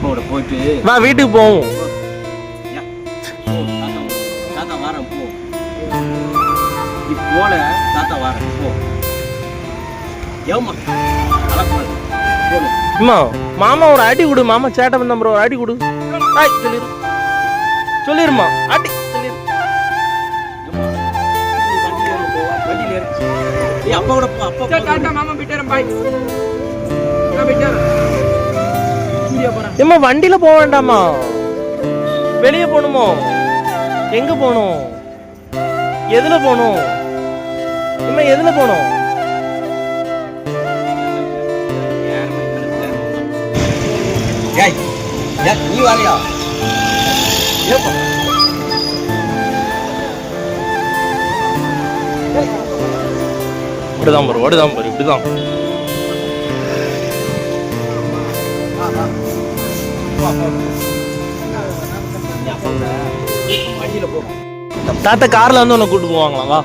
அப்பாவோட போயிட்டு வா வீட்டுக்கு போவோம். தாத்தா வாரம் போ. நீ போல தாத்தா வாரம் போ. ஏமா அம்மா மாமா ஒரு அடி கொடு. மாமா சேட்டை பண்ண ப்ரோ ஒரு அடி கொடு. சொல்லிரு சொல்லிருமா அடி சொல்லிரு. அப்பாவோட போ. அப்பா மாமா போயிட்டாரு. பாய் போயிட்டாரு. ஏம்மா வண்டியில போக வேண்டாமா? வெளியே போகணுமோ? எங்க போகணும்? எதுல போகணும்? இம்மா எதுல போகணும்? நீ வரையா? இப்படிதான் பாரு, ஓடுதான் பாரு, இப்படிதான். தாத்தா கார்ல வந்து உன்னை கூட்டு போவாங்களா? வா.